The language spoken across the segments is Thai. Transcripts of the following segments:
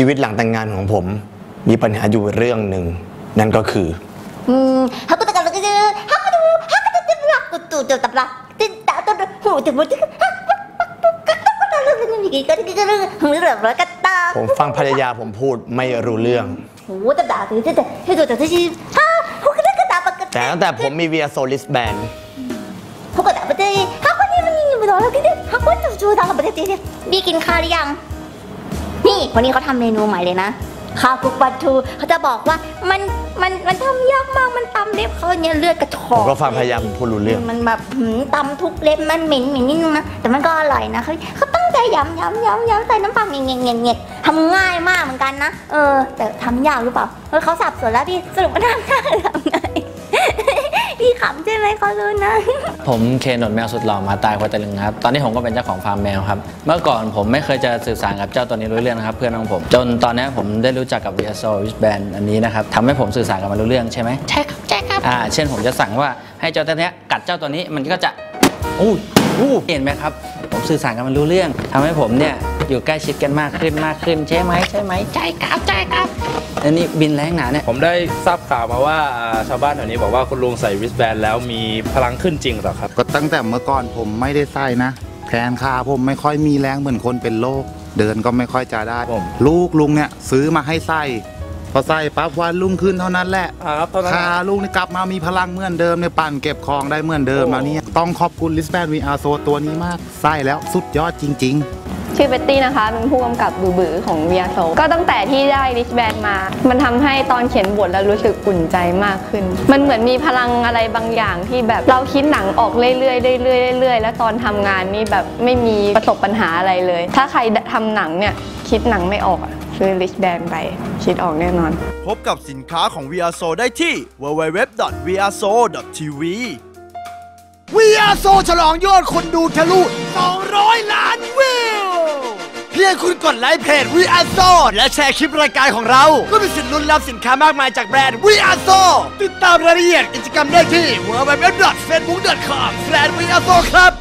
ชีวิตหลังแต่งงานของผมมีปัญหาอยู่เรื่องหนึ่งนั่นก็คือฮักกูตะกันก็คือฮักกูฮักกูตะรักกูตู่เดือดตับละติดตาตัวหูถึงมือที่ผมฟังภรรยาผมพูดไม่รู้เรื่องแต่ตั้งแต่ผมมีเวียโซลิสแบนด์พี่กินข้าวหรือยังนี่วันนี้เขาทำเมนูใหม่เลยนะข้าวคลุกปลาทูเขาจะบอกว่ามันทำยากมากมันตำเล็บเขาเนี่ยเลือดกระชอกผมก็ฟังภรรยาผมพูดรู้เรื่องมันแบบตำทุกเล็บมันเหม็นนิดนึงนะแต่มันก็อร่อยนะเขาตั้งใจย้ำใส่น้ำปลาเงี้ยทำง่ายมากเหมือนกันนะแต่ทำยากหรือเปล่าเขาสับสนแล้วพี่สรุปว่าทำไงพี่ขำใช่ไหมเขารู้นะผมเคนนแมวสุดหล่อมาตายควายตะลึงครับตอนนี้ผมก็เป็นเจ้าของฟาร์มแมวครับเมื่อก่อนผมไม่เคยจะสื่อสารกับเจ้าตัวนี้รู้เรื่องนะครับเพื่อนของผมจนตอนนี้ผมได้รู้จักกับ VSO Wristband อันนี้นะครับทำให้ผมสื่อสารกับมันรู้เรื่องใช่ไหมใช่ครับเช่นผมจะสั่งว่าให้เจ้าตัวนี้กัดเจ้าตัวนี้มันก็จะเห็นไหมครับผมสื่อสารกับมันรู้เรื่องทำให้ผมเนี่ยอยู่ใกล้ชิดกันมากขึ้นใช่ไหมใช่ครับอันนี้บินแรงหนาเนี่ยผมได้ทราบข่าวมาว่าชาวบ้านแถวนี้บอกว่าคุณลุงใส่ริสแบนแล้วมีพลังขึ้นจริงหรอครับก็ตั้งแต่เมื่อก่อนผมไม่ได้ใส่นะแขนขาผมไม่ค่อยมีแรงเหมือนคนเป็นโรคเดินก็ไม่ค่อยจะได้ลูกลุงเนี่ยซื้อมาให้ใส่พอใส่ปั๊บวันรุ่งขึ้นเท่านั้นแหละขาลูกนี่กลับมามีพลังเหมือนเดิมเนี่ยปั่นเก็บของได้เหมือนเดิมแล้วนี่ต้องขอบคุณริสแบนVR Soulตัวนี้มากใส่แล้วสุดยอดจริงๆชื่อเบตตี้นะคะเป็นผู้กำกับบื้อของ VR Soul ก็ตั้งแต่ที่ได้ริสแบนมามันทำให้ตอนเขียนบทแล้วรู้สึกอุ่นใจมากขึ้นมันเหมือนมีพลังอะไรบางอย่างที่แบบเราคิดหนังออกเรื่อยๆแล้วตอนทำงานนี่แบบไม่มีประสบปัญหาอะไรเลยถ้าใครทำหนังเนี่ยคิดหนังไม่ออกซื้อริสแบนไปคิดออกแน่นอนพบกับสินค้าของ VR Soul ได้ที่ www.vrsoul.tv VR Soul ฉลองยอดคนดูทะลุ200 ล้านวิวเพียงคุณกดไลค์เพจ VR Soul และแชร์คลิปรายการของเราก็มีสิทธิ์ลุ้นรับสินค้ามากมายจากแบรนด์ VR Soul ติดตามรายละเอียดกิจกรรมได้ที่ www.facebook.com/vrsoul ครับ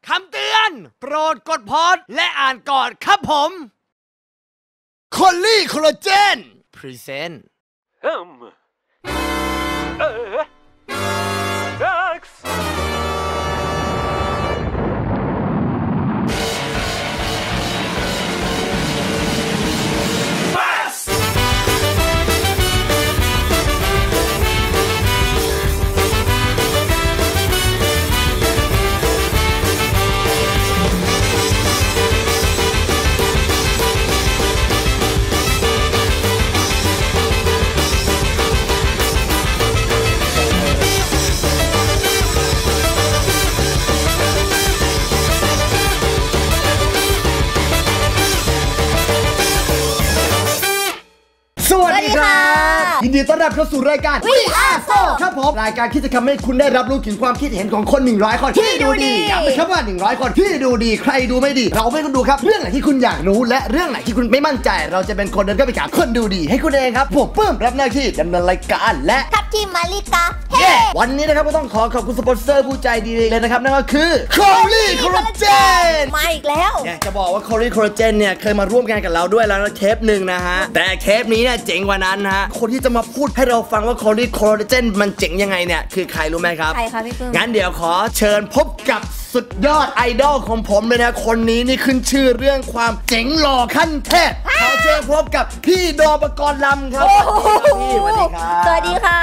คำเตือนโปรดกดพอสและอ่านก่อนครับผมคอลลี่คอลลาเจนพรีเซนต์ยินดีต้อนรับเข้าสู่รายการ VR Soul ครับผมรายการที่จะทำให้คุณได้รับรู้ถึงความคิดเห็นของคน100 คนที่ดูดีย้ำเลยครับว่า100 คนที่ดูดีใครดูไม่ดีเราไม่ต้องดูครับเรื่องไหนที่คุณอยากรู้และเรื่องไหนที่คุณไม่มั่นใจเราจะเป็นคนเดินเข้าไปถามคนดูดีให้คุณเองครับผมปื้มรับหน้าที่ดำเนินรายการและทับทีมมาริกาวันนี้นะครับก็ต้องขอบคุณสปอนเซอร์ผู้ใจดีเลยนะครับนั่นก็คือคอลลี่คอลลาเจนมาอีกแล้วอยากจะบอกว่าคอลลี่คอลลาเจนเนี่ยเคยมาร่วมงานกับเราด้วยแล้วเทปหนึ่งนะฮะแต่เทปนี้เนี่ยเจ๋งกว่านั้นฮะคนที่จะมาพูดให้เราฟังว่าคอลลี่คอลลาเจนมันเจ๋งยังไงเนี่ยคือใครรู้ไหมครับใครคะพี่ปื้มงั้นเดี๋ยวขอเชิญพบกับสุดยอดไอดอลของผมเลยนะคนนี้นี่ขึ้นชื่อเรื่องความเจ๋งหล่อขั้นเทพขอเชิญพบกับพี่โดมปกรณ์ลำครับพี่สวัสดีครับสวัสดีค่ะ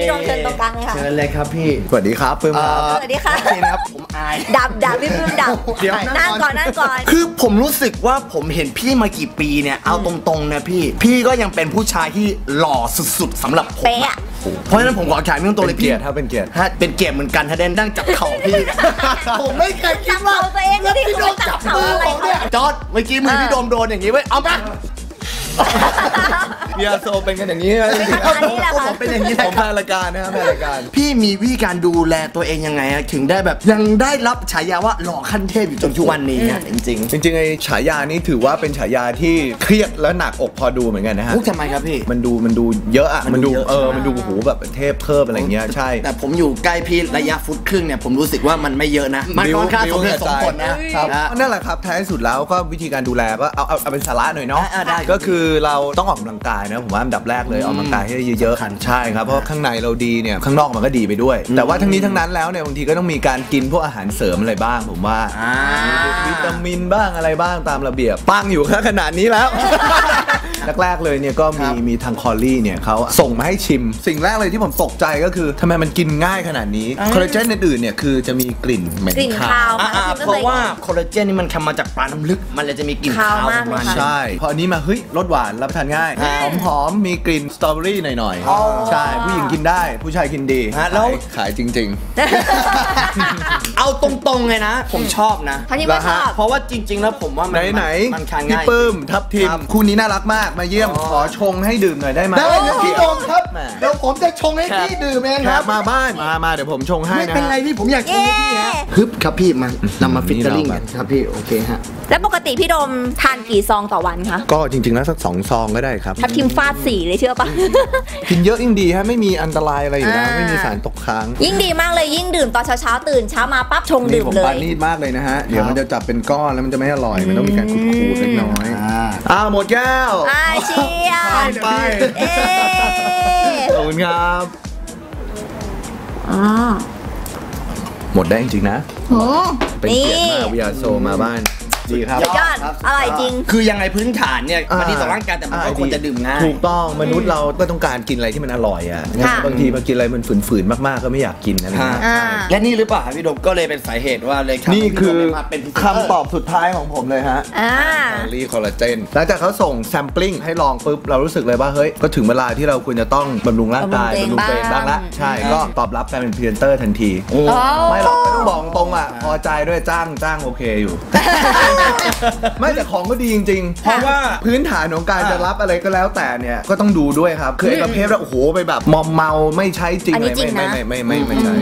พี่โดมเชิญตรงกลางเลยค่ะเชิญเลยครับพี่สวัสดีครับปื้มครับสวัสดีค่ะครับผมอายดับพี่ปื้มดับเดี๋ยวนั่งก่อนคือผมรู้สึกว่าผมเห็นพี่มากี่ปีเนี่ยเอาตรงๆนะพี่ก็ยังเป็นผู้ชายที่หล่อสุดๆสำหรับผมเพราะฉะนั้นผมขอถามพี่ตรงๆเลยพี่ถ้าเป็นเกียรติเหมือนกันถ้าเด่นนั่งจับเข่าพี่ผมไม่เคยคิดว่าพี่โดนจับมือผมเนี่ยจอดเมื่อกี้มือพี่โดมโดนอย่างนี้ไว้เอาปะ เบียร์โซเป็นกันอย่างนี้นะจริง อันนี้แหละค่ะ ผมเป็นอย่างนี้ ๆ แห ผ ละ ม ค แฟ รับ นรายการนะครับแฟนรายการ พี่มีวิธีการดูแลตัวเองยังไงอะถึงได้แบบยังได้รับฉายาว่าหล่อขั้นเทพอยู่จนทุกวันนี้อะจริง จริงๆไอ้ฉายานี้ถือว่าเป็นฉายาที่เครียดและหนักอกพอดูเหมือนกันนะ ๆ ฮะ พูดทำไมครับพี่ มันดูเยอะอะ มันดูเยอะ มันดูโอ้โหแบบเทพเพิ่มอะไรเงี้ยใช่ แต่ผมอยู่ใกล้พี่ระยะฟุตครึ่งเนี่ยผมรู้สึกว่ามันไม่เยอะนะมันค่อนข้างสมเหตุสมผลนะครับ นั่นแหละครับท้ายสุดแล้วก็วิธีการดูแลก็เอาเป็นสาระหน่อยเนาะ ได้ ก็คือเราต้องออกกำลังกายนะผมว่าอันดับแรกเลยออกกำลังกายให้เยอะๆใช่ครับเพราะข้างในเราดีเนี่ยข้างนอกมันก็ดีไปด้วย แต่ว่าทั้งนี้ทั้งนั้นแล้วเนี่ยบางทีก็ต้องมีการกินพวกอาหารเสริมอะไรบ้างผมว่าวิตามินบ้างอะไรบ้างตามระเบียบปังอยู่แค่ขนาดนี้แล้ว แรกๆเลยเนี่ยก็มีทางคอลลี่เนี่ยเขาส่งมาให้ชิมสิ่งแรกเลยที่ผมตกใจก็คือทำไมมันกินง่ายขนาดนี้คอลลาเจนอื่นๆเนี่ยคือจะมีกลิ่นเหม็น กลิ่น คา คาว ว เพราะว่าคอลลาเจนนี่มันทำมาจากปลาน้ำลึกมันเลยจะมีกลิ่น คาว คาว มากเลยค่ะ ใช่พออันนี้มาเฮ้ยรสหวานรับประทานง่ายหอมๆมีกลิ่นสตรอเบอรี่หน่อยๆใช่ผู้หญิงกินได้ผู้ชายกินดี แล้ว ขายจริง เอาตรงๆเลยนะ ผมชอบนะ เขาที่ไม่ชอบ เพราะว่าจริง ๆ แล้วผมว่ามัน ไหน มันทาน ๆพี่ ง่าย ปื้มทับทิม ครับ คู่นี้น่ารักมากมาเยี่ยมขอชงให้ดื่มหน่อยได้ไหม ได้เลยพี่โดมครับ แหม เดี๋ยวผมจะชงให้พี่ดื่มเอง แข ครั ก บ มาบ้านมาเดี๋ยวผมชงให้ ไม่ นะ เป็นไรพี่ผมอยากชงให้พี่ฮะฮึบครับพี่มานำมาฟิตเตอร์ลิงกันครับพี่โอเคฮะ แล้วปกติพี่โดมทานกี่ซองต่อวันคะ ก็จริงๆแล้วสัก2 ซองก็ได้ครับ ทับทิมฟาด4เลยเชื่อปะ กินเยอะยิ่งดีฮะไม่มีอันตรายอะไรอยู่แล้วไม่มีสารตกค้าง ยิ่งดีมากเลยยิ่งดื่มตอนเช้าตื่นเช้ามาปั๊บชง นี่ ดื่ม ผม เล ปาย นีตมากเลยนะฮะเดี๋ยวมันจะจับเป็นก้อนแล้วมันจะไม่อร่อยมันต้องมีการขูดๆเล็กน้อยหมดแก้ว เชียร์ ไป เอ๊ะ ขอบคุณครับ อ๋อ หมดได้จริงๆนะ โห เป็น นี่ เกียรติมากวิยาโซมาบ้านดีครับ สุดยอดอร่อยจริง คือยังไงพื้นฐานเนี่ยมันดีต่อร่างกายแต่มันก็ควรจะดื่มง่าย ถูกต้องมนุษย์เราก็ต้องการกินอะไรที่มันอร่อยอ่ะ ค่ะ บางทีมากินอะไรมันฝืนๆมากๆก็ไม่อยากกินอะไรอย่างเงี้ย อ่า และนี่หรือเปล่าครับพี่โดมก็เลยเป็นสาเหตุว่าเลยรับ นี่คือ พี่โดมมาเป็นพรีเซนเตอร์ คำตอบสุดท้ายของผมเลยฮะ อ่า รีคอลลาเจนหลังจากเขาส่งแซมปลิ้งให้ลองปุ๊บเรารู้สึกเลยว่าเฮ้ยก็ถึงเวลาที่เราควรจะต้องบำรุงร่างกาย บำรุงตัวเอง บ้างละ บ้าง ใช่ก็ตอบรับการเป็นพรีเซนเตอร์ทันที ไม่หรอกไม่ต้องบอกตรงอ่ะพอใจด้วยจ้างโอเคอยู่ ไม่แต่ของก็ดีจริงๆ เพราะว่าพื้นฐานของการจะรับอะไรก็แล้วแต่เนี่ยก็ต้องดูด้วยครับคือไอ้ประเภทว่าโอ้โหไปแบบมอมเมาไม่ใช้จริง อัน เล นี้ ย จริงนะ ไม่ใช่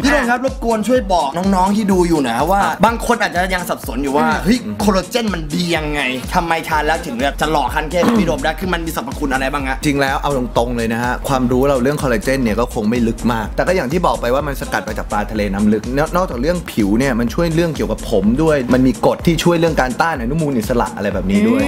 พี่โดมครับรบกวนช่วยบอกน้องๆที่ดูอยู่นะว่า บางคนอาจจะยังสับสนอยู่ว่าเฮ้ยคอลลาเจนมันดียังไงทำไมทานแล้วถึงแบบจะหล่อคันแค่พี่โดมได้คือมันมีสรรพคุณอะไรบ้างฮะ จริงแล้วเอาตรงๆเลยนะฮะความรู้เราเรื่องคอลลาเจนเนี่ยก็คงไม่ลึกมาก แต่ก็อย่างที่บอกไปว่ามันสกัดมาจากปลาทะเลน้ำลึกนอกจากเรื่องผิวเนี่ยมันช่วยเรื่องเกี่ยวกับผมด้วยมันมีกรดที่ช่วยเรื่องการต้านอนุมูลอิสระอะไรแบบนี้ด้วย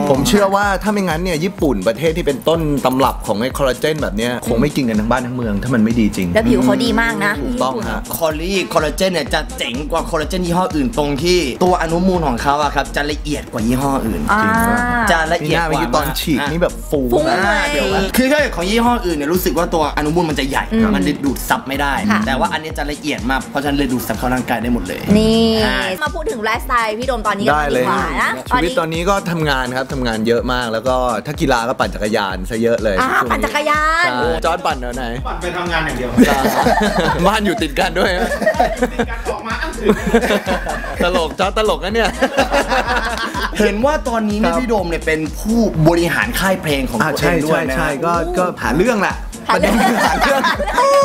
ผมเชื่อว่าถ้าไม่งั้นเนี่ยญี่ปุ่นประเทศที่เป็นต้นตำรับของไอ้คอลลาเจนแบบเนี้ยคงไม่กินกันทั้งบ้านทั้งเมืองถ้ามันไม่ดีจริง แล้วผิวเขาดีมากนะ ถูกต้องฮะ คอลลาเจนเนี่ยจะเจ๋งกว่าคอลลาเจนยี่ห้ออื่นตรงที่ตัวอนุมูลของเขาอะครับจะละเอียดกว่ายี่ห้ออื่น อ่า จะละ นี่ เอีย ห ด น้าก เมื่อ ว่า กี้ตอนฉีกนี่แบบฟู ฟุ้ง มาก เลย เดี๋ยวนะคือถ้าเกิดของยี่ห้ออื่นเนี่ยรู้สึกว่าตัวอนุมูลมันจะใหญ่ มันเลยดูดซับไม่ได้ ค่ะ แต่ว่าอันนี้จะละเอียดมากเพราะฉะนั้นเลยดูดซับเข้าร่างกายได้หมดเลย นี่ ใช่ มาพูดถึงไลฟ์สไตล์พี่โดมตอนนี้กัน ได้เลย ดีกว่านะ ชีวิตตอนนี้ก็ทำงานครับทำงานเยอะมากแล้วก็ถ้ากีฬาก็ปั่นจักรยานซะเยอะเลย อ่าปั่นจักรยาน ใช่จอร์ดปั่นแถวไหน ปั่นไปทำงานอย่างเดียว บ้านอยู่ติดกันด้วยนะ การออกมาอ้างถึง ตลกจอร์ดตลกนะเนี่ย เห็นว่าตอนนี้เนี่ยพี่โดมเนี่ยเป็นผู้บริหารค่ายเพลงของตัวเอ ใช่ งด้วยนะ ใช่ก็หาเรื่องแหละ หาเรื่อง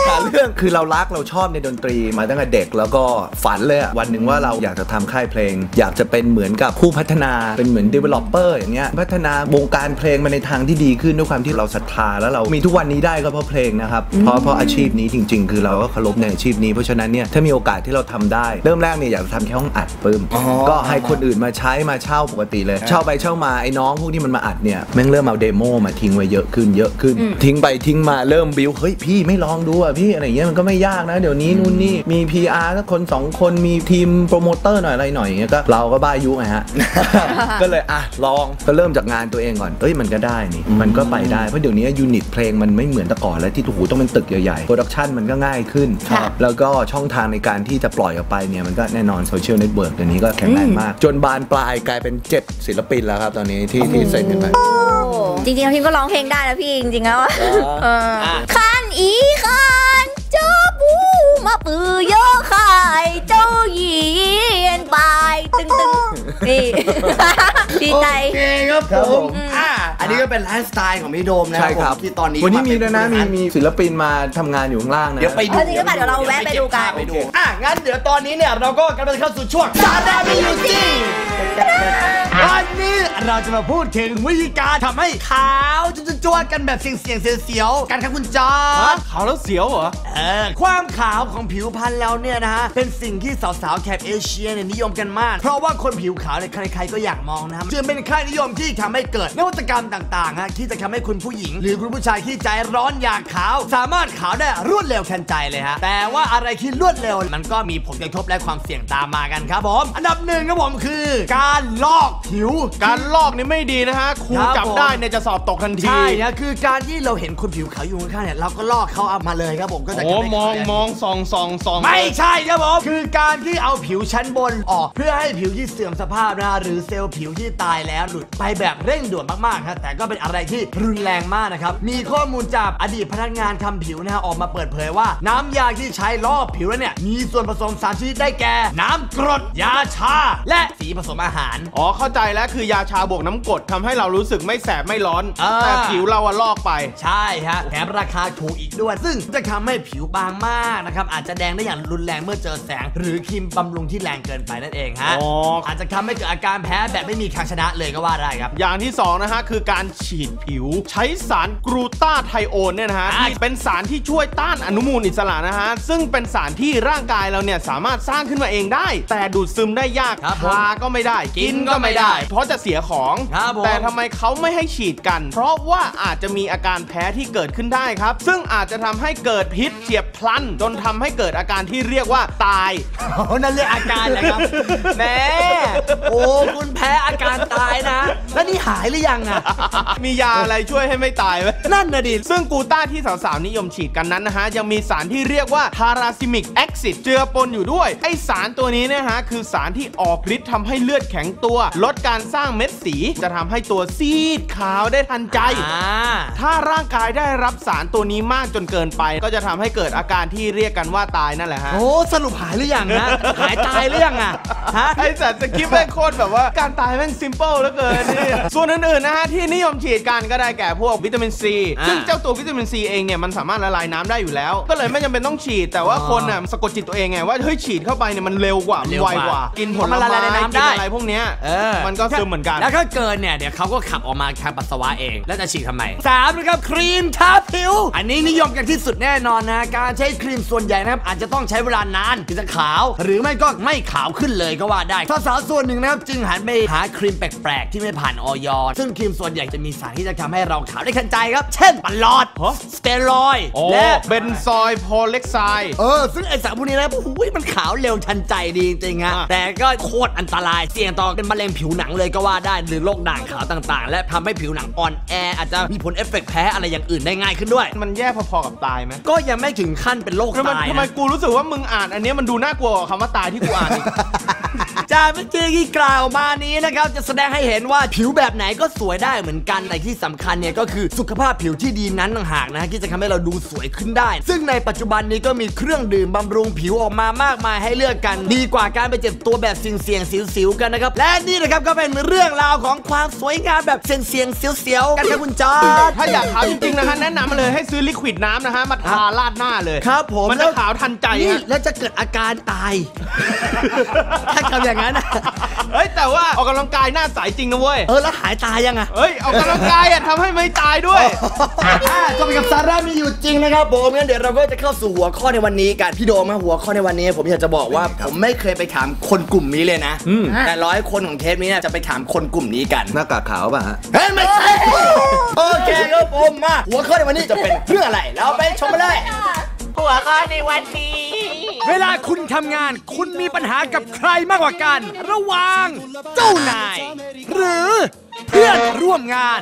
หาเรื่องคือเรารักเราชอบในดนตรีมาตั้งแต่เด็กแล้วก็ฝันเลยอะวันหนึ่งว่าเราอยากจะทำค่ายเพลง อยากจะเป็นเหมือนกับผู้พัฒนาเป็นเหมือน developer อย่างเงี้ยพัฒนาวงการเพลงมาในทางที่ดีขึ้นด้วยความที่เราศรัทธาแล้วเรามีทุกวันนี้ได้ก็เพราะเพลงนะครับเพราะอาชีพนี้จริง ๆ คือเราก็เคารพในอาชีพนี้เพราะฉะนั้นเนี่ยถ้ามีโอกาสที่เราทำได้เริ่มแรกเนี่ยอยากจะทำแค่ห้องอัดปึ้มก็ให้คนอื่นมาใช้มาเช่าปกติเลยเช่าไปเช่ามาไอ้น้องพวกที่มันมาอัดเนี่ยแม่งเริ่มเอาเดโมมาทิ้งไว้เยอะขึ้นทิ้งไปทิ้งมาเริ่มบิวเฮ้ยพี่ไม่ลองดูอ่ะพี่อะไรเงี้ยมันก็ไม่ยากนะเดี๋ยวนี้นู่นนี่มี PR สักคน2คนมีทีมโปรโมเตอร์หน่อยอะไรหน่อยอย่างเงี้ยก็เราก็บ้ายุไงฮะ ก็เลยอ่ะลองก็เริ่มจากงานตัวเองก่อนเอ้ยมันก็ได้นี่มันก็ไปได้เพราะเดี๋ยวนี้ยูนิตเพลงมันไม่เหมือนแต่ก่อนแล้วที่โอ้โหต้องเป็นตึกใหญ่ๆโปรดักชันมันก็ง่ายขึ้น ครับ แล้วก็ช่องทางในการที่จะปล่อยออกไปเนี่ยมันก็แน่นอนโซเชียลเน็ตเวิร์กเดี๋ยวนี้ก็แข็งแรงมาก จนบานปลายกลายเป็น7ศิลปินแล้วครับตอนนี้ที่เซ็นกันไป จริงๆแล้วพิมก็ร้องเพลงได้นะพี่จริงๆแล้วอะขันอีขันเจ้าบูมาปือโยขายเจ้าหยีนไปตึงๆนี่ ดีใจ โอเคครับผม อันนี้ก็เป็นไลฟ์สไตล์ของพี่โดมนะ ใช่ครับ ที่ตอนนี้ วันนี้มีด้วยนะ เป็ มีศิลปินมาทำงานอยู่ข้างล่างนะ เดี๋ยวไปดู จริงหรือเปล่าเดี๋ยวเราแวะไปดูกัน ไปดูงั้นเดี๋ยวตอนนี้เนี่ยเราก็กำลังเข้าสู่ช่วงซาดามิยูจิวันนี้เราจะมาพูดถึงวิธีการทำให้ขาวจวดๆกันแบบเสียวๆกันครับคุณจอร์จ ขาวแล้วเสียวเหรอ ความขาวของผิวพรรณเราเนี่ยนะฮะเป็นสิ่งที่สาวๆแถบเอเชียเนี่ยนิยมกันมากเพราะว่าคนผิวขาวเนี่ยใครๆก็อยากมองนะครับจึงเป็นค่านิยมที่ทำให้เกิดนวัตกรรมต่างๆฮะที่จะทำให้คุณผู้หญิงหรือคุณผู้ชายที่ใจร้อนอยากขาวสามารถขาวได้รวดเร็วทันใจเลยฮะแต่ว่าอะไรที่รวดเร็วมันก็มีผลกระทบและความเสี่ยงตามมากันครับผมอันดับหนึ่งครับผมคือการลอกผิว การลอกนี่ไม่ดีนะฮะครูจับได้เนี่ยจะสอบตกทันที ใช่นะคือการที่เราเห็นคนผิวขาวอยู่ข้างๆเนี่ยเราก็ลอกเขาเอามาเลยครับผมก็จะ โอ้มองส่องไม่ใช่ครับผมคือการที่เอาผิวชั้นบนออกเพื่อให้ผิวที่เสื่อมสภาพนะหรือเซลล์ผิวที่ตายแล้วหลุดไปแบบเร่งด่วนมากๆครับแต่ก็เป็นอะไรที่รุนแรงมากนะครับมีข้อมูลจากอดีตพนักงานทำผิวนะฮะออกมาเปิดเผยว่าน้ำยาที่ใช้ลอกผิวเนี่ยมีส่วนผสม3ชนิดได้แก่น้ำกรดยาชาและสีผสมอาหารอ๋อเข้าใจแล้วคือยาชาบวกน้ำกรดทำให้เรารู้สึกไม่แสบไม่ร้อนแต่ผิวเราอะลอกไปใช่ฮะแถมราคาถูกอีกด้วยซึ่งจะทำให้ผิวบางมากนะครับอาจจะแดงได้อย่างรุนแรงเมื่อเจอแสงหรือครีมบำรุงที่แรงเกินไปนั่นเองฮะอาจจะทำให้เกิดอาการแพ้แบบไม่มีทางชนะเลยก็ว่าได้ครับอย่างที่2นะฮะคือการฉีดผิวใช้สารกลูตาไทโอนเนี่ยนะฮะที่เป็นสารที่ช่วยต้านอนุมูลอิสระนะฮะซึ่งเป็นสารที่ร่างกายเราเนี่ยสามารถสร้างขึ้นมาเองได้แต่ดูดซึมได้ยากทาก็ไม่ได้กินก็ไม่ได้เพราะจะเสียของแต่ทำไมเขาไม่ให้ฉีดกันเพราะว่าอาจจะมีอาการแพ้ที่เกิดขึ้นได้ครับซึ่งอาจจะทำให้เกิดพิษเฉียบพลันจนทำให้เกิดอาการที่เรียกว่าตายนั่นเรียกอาการเลยครับแหมโอ้คุณแพ้อาการตายนะแล้วนี่หายหรือยังอ่ะมียาอะไรช่วยให้ไม่ตายไหมนั่นนะดิซึ่งกูต้าที่สาวๆนิยมฉีดกันนั้นนะฮะยังมีสารที่เรียกว่าทาราซิมิกแอซิดเจือปนอยู่ด้วยไอสารตัวนี้นะฮะคือสารที่ออกฤทธิ์ทำให้เลือดแข็งตัวลดการสร้างเม็ดสีจะทำให้ตัวซีดขาวได้ทันใจถ้าร่างกายได้รับสารตัวนี้มากจนเกินไปก็จะทำให้เกิดอาการที่เรียกกันว่าตายนั่นแหละฮะโอ้สรุปหายหรือยังนะหายตายหรือยังอ่ะฮะไอสัตว์สกิปแม่งโคตรแบบว่าการตายแม่งซิมเปิลเหลือเกินนี่ส่วนอื่นๆนะฮะที่นิยมฉีดกันก็ได้แก่พวกวิตามินซีซึ่งเจ้าตัววิตามินซีเองเนี่ยมันสามารถละลายน้ำได้อยู่แล้วก็เลยไม่จำเป็นต้องฉีดแต่ว่าคนน่ะสะกดจิตตัวเองไงว่าเฮ้ยฉีดเข้าไปเนี่ยมันเร็วกว่าไวกว่ากินผลไม้กินอะไรพวกเนี้ยมันก็ซึมเหมือนกันแล้วถ้าเกินเนี่ยเดี๋ยวเขาก็ขับออกมาทางปัสสาวะเองแล้วจะฉีดทำไม3นะครับครีมทาผิวอันนี้นิยมกันที่สุดแน่นอนนะการใช้ครีมส่วนใหญ่นะครับอาจจะต้องใช้เวลานานถึงจะขาวหรือไม่ก็ไม่ขาวขึ้นเลยก็ว่าได้สาวๆส่วนหนึ่งนะครับจึงหันไปหาครีมแปลกๆที่ไม่ผ่านอย.ซึ่งครีมส่วนใหญ่จะมีสารที่จะทำให้เราขาวได้ทันใจครับเช่นปลอดสเตียรอยด์และเบนซอยโพเล็กไซด์ซึ่งไอสารพวกนี้นะโอ้ยมันขาวเร็วทันใจดีจริงๆฮะแต่ก็โคตรอันตรายเสี่ยงต่อเป็นมะเร็งผิวหนังเลยก็ว่าได้หรือโรคด่างขาวต่างๆและทำให้ผิวหนังอ่อนแออาจจะมีผลเอฟเฟกต์แพ้อะไรอย่างอื่นได้ง่ายขึ้นด้วยมันแย่พอๆกับตายไหมก็ยังไม่ถึงขั้นเป็นโรคตายทำไมกูรู้สึกว่ามึงอ่านอันนี้มันดูน่ากลัวกว่าคำว่าตายที่กูอ่านอีกจากเมื่อกี้ที่กล่าวมานี้นะครับจะแสดงให้เห็นว่าผิวแบบไหนก็สวยได้เหมือนกันแต่ที่สำคัญเนี่ยก็คือสุขภาพผิวที่ดีนั้นต่างหากนะที่จะทำให้เราดูสวยขึ้นได้ซึ่งในปัจจุบันนี้ก็มีเครื่องดื่มบำรุงผิวออกมามากมายให้เลือกกันดีกว่าการไปเจ็บตัวแบบเสี่ยงสิวๆกันนะครับและนี่นะครับก็เป็นเรื่องราวของความสวยงามแบบเสี่ยงเสียวๆกันครับคุณจอร์จถ้าอยากขาวจริงๆนะฮะแนะนำมาเลยให้ซื้อลิควิดน้ำนะฮะมาทาราดหน้าเลยครับผมมันจะขาวทันใจแล้วจะเกิดอาการตายถ้าทำอย่างนั้นเฮ้ยแต่ว่าออกกำลังกายหน้าใสจริงนะเว้ยแล้วหายตายยังอ่ะเฮ้ยออกกำลังกายทำให้ไม่ตายด้วยจบไปกับสาระมีอยู่จริงนะครับผมงั้นเดี๋ยวเราก็จะเข้าสู่หัวข้อในวันนี้กันพี่โดมหัวข้อในวันนี้ผมอยากจะบอกว่าผมไม่เคยไปถามคนกลุ่มนี้เลยนะแต่100 คนของเทปนี้จะไปถามคนกลุ่มนี้กันหน้ากากขาวป่ะฮะไม่ใช่โอเคครับผมมาหัวข้อในวันนี้จะเป็นเรื่องอะไรเราไปชมกันเลยหัวข้อในวันนี้เวลาคุณทำงานคุณมีปัญหากับใครมากกว่ากันระหว่างเจ้านายหรือเพื่อนร่วมงาน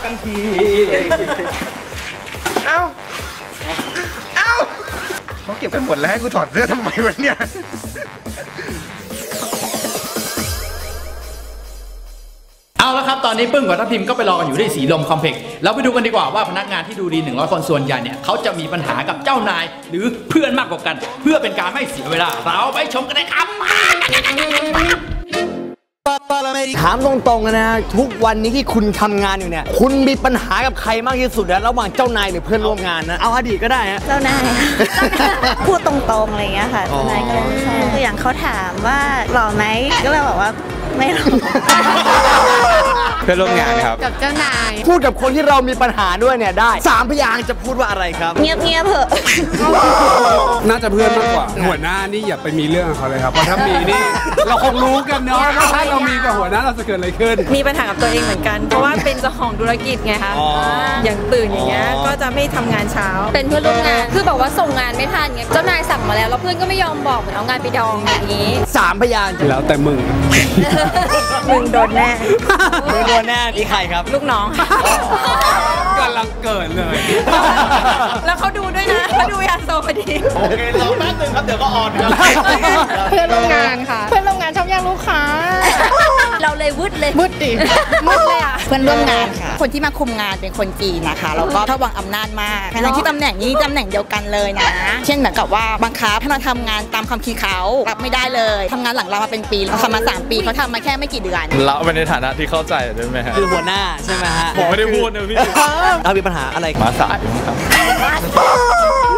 กันที เขาเก็บกันหมดแล้วให้กูถอดเสื้อทำไมวะเนี่ย เอาละครับตอนนี้ปึ้งกับทัพทิมก็ไปรอกันอยู่ที่สีลมคอมเพล็กซ์เราไปดูกันดีกว่าว่าพนักงานที่ดูดี100 คนส่วนใหญ่เนี่ยเขาจะมีปัญหากับเจ้านายหรือเพื่อนมากกว่ากันเพื่อเป็นการไม่เสียเวลาเราไปชมกันเลยครับ ถามตรงๆนะทุกวันนี้ที่คุณทำงานอยู่เนี่ยคุณมีปัญหากับใครมากที่สุดนะระหว่างเจ้านายหรือเพื่อนร่วมงานนะเอาอดีตก็ได้ฮะ เจ้านายพูดตรงๆอะไรอย่างเงี้ยค่ะเจ้านายก็เลยไม่ชอบคืออย่างเขาถามว่าหล่อไหมก็เลยบอกว่าไม่หล่อ เพื่อนร่วมงานครับ กับเจ้านาย พูดกับคนที่เรามีปัญหาด้วยเนี่ยได้3 พยางค์จะพูดว่าอะไรครับ เงียบๆเถอะ น่าจะเพื่อนมากกว่าหัวหน้านี่อย่าไปมีเรื่องกับเขาเลยครับเพราะถ้ามีนี่ เราคงรู้กันเนาะว่าถ้าเรามีกับหัวหน้าเราจะเกิดอะไรขึ้น มีปัญหากับตัวเองเหมือนกันเพราะว่าเป็นเจ้าของธุรกิจไงคะอย่างตื่นอย่างเงี้ยก็จะไม่ทำงานเช้าเป็นเพื่อนร่วมงานคือบอกว่าส่งงานไม่ทันไงเจ้านายสั่งมาแล้วแล้วเพื่อนก็ไม่ยอมบอกเหมือนเอางานไปดองอย่างนี้3 พยางค์ แล้วแต่มึง มึงโดนแน่ มึงโดนแน่นี่ใครครับ ลูกน้อง กำลังเกิดเลย แล้วเขาดูด้วยนะเขาดูยาโซพอดี โอเครอแป๊บนึงครับเดี๋ยวก็ออนครับ เพื่อนร่วมงานค่ะเพื่อนร่วมงานชอบแย่งลูกค้า เราเลยวึดเลย มุดดิมุดเลยอ่ะ เพื่อนร่วมงานค่ะ คนที่มาคุมงานเป็นคนจีนนะคะแล้วก็ถ้าวางอำนาจมากทั้งที่ตำแหน่งนี้ตำแหน่งเดียวกันเลยนะ เช่นเหมือนกับว่าบังคับให้มาทำงานตามความคิดเขารับไม่ได้เลยทำงานหลังเรามาเป็นปีเราทำมา3 ปีเขาทำมาแค่ไม่กี่เดือน เราเป็นในฐานะที่เข้าใจได้ไหมฮะ คือหัวหน้าใช่ไหมฮะ ผมไม่ได้พูดนะพี่ เรามีปัญหาอะไร มาสายครับ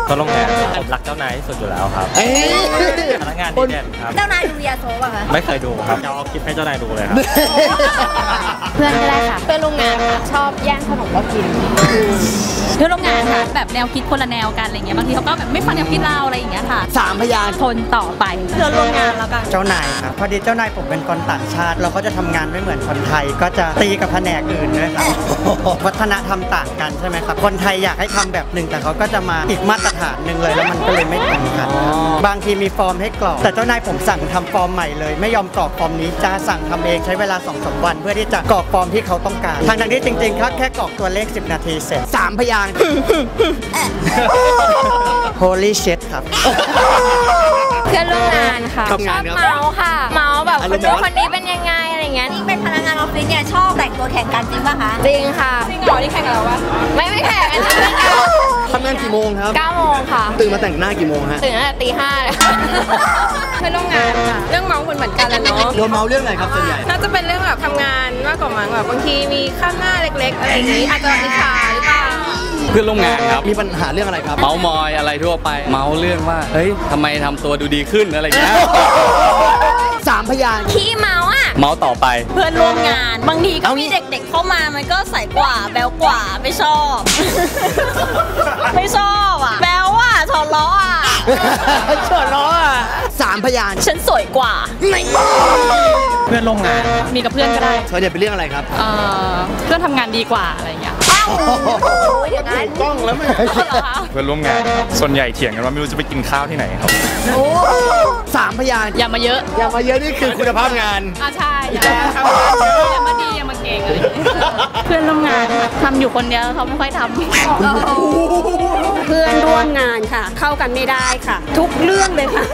ก็ลงงานผมรักเจ้านายที่สุดอยู่แล้วครับพนักงานดีเด่นครับ เจ้านายดูยาโซป่ะคะ ไม่เคยดูครับจะเอาคลิปให้เจ้านายดูเลยครับ เพื่อนก็ได้ค่ะ เพื่อนร่วมงานค่ะชอบแย่งขนมเรากิน เพื่อนร่วมงานค่ะแบบแนวคิดคนละแนวกันอะไรเงี้ยบางทีเขาก็แบบไม่ฟังแนวคิดเราอะไรอย่างเงี้ยค่ะ 3 พยางค์ ทนต่อไปเพื่อนร่วมงานแล้วกัน เจ้านายครับพอดีเจ้านายผมเป็นคนต่างชาติ เราก็จะทำงานไม่เหมือนคนไทยก็จะตีกับแผนกอื่นด้วยครับ วัฒนธรรมต่างกันใช่ไหมครับคนไทยอยากให้ทำแบบหนึ่งแต่เขาก็จะมาอีกมาตรฐานหนึ่งเลยแล้วมันก็เลยไม่ตรงกันบางทีมีฟอร์มให้กรอกแต่เจ้านายผมสั่งทำฟอร์มใหม่เลยไม่ยอมกรอกฟอร์มนี้จะสั่งทำเองใช้เวลา 2-3 วันเพื่อที่จะกรอกฟอร์มที่เขาต้องการทางที่จริงๆแค่กรอกตัวเลข10 นาทีเสร็จ 3 พยางค์ Holy shit ครับ เพื่อนร่วมงานค่ะชอบเมาส์ค่ะเมาส์แบบคนนู้นคนนี้เป็นยังไงอะไรเงี้ย นี่เป็นพนักงานออฟฟิศเนี่ยชอบแต่งตัวแข่งกันจริงป่ะคะ จริงค่ะจริงเหรอที่แข่งกับเราปะไม่แข่งอันนี้เพื่อนกัน ทำงานกี่โมงครับ 9 โมงค่ะ ตื่นมาแต่งหน้ากี่โมงฮะ ตื่นตั้งแต่ตี 5เลยเพื่อนร่วมงานค่ะเรื่องเมาส์เหมือนกันแหละเนาะ โดนเมาเรื่องอะไรครับส่วนใหญ่ น่าจะเป็นเรื่องแบบทำงานมากกว่ามั้งแบบบางทีมีข้างหน้าเล็กๆอะไรอย่างงี้อาจจะอิจฉาหรือเปล่า เพื่อนร่วมงานครับ มีปัญหาเรื่องอะไรครับ เมาส์มอยอะไรทั่วไปเมาส์เรื่องว่าเฮ้ยทำไมทำตัวดูดีขึ้นอะไรอย่างเงี้ย 3 พยางค์ ขี้เมาอ่ะ เมาส์ต่อไป เพื่อนร่วมงานบางทีก็มีเด็กๆเข้ามามันก็ใส่กว่าแบวกว่าไม่ชอบ ไม่ชอบอ่ะแบวอ่ะชอนล้ออ่ะ ชวนล้ออ่ะ3 พยางค์ ฉันสวยกว่า เพื่อนร่วมงาน มีกับเพื่อนก็ได้ ส่วนใหญ่เป็นเรื่องอะไรครับ เพื่อนทำงานดีกว่าอะไรอย่างเงี้ย อย่างนั้น ต้องแล้วไหม เพื่อนร่วมงานครับส่วนใหญ่เถียงกันว่าไม่รู้จะไปกินข้าวที่ไหนครับ 3 พยางค์ อย่ามาเยอะ อย่ามาเยอะนี่คือคุณภาพงาน ใช่อย่ามาดีอย่ามาเก่งอะไรอย่างเงี้ยเพื่อนร่วมงานทำอยู่คนเดียวเขาไม่ค่อยทำ เพื่อนร่วมงานค่ะ เข้ากันไม่ได้ค่ะ ทุกเรื่องเลยค่ะ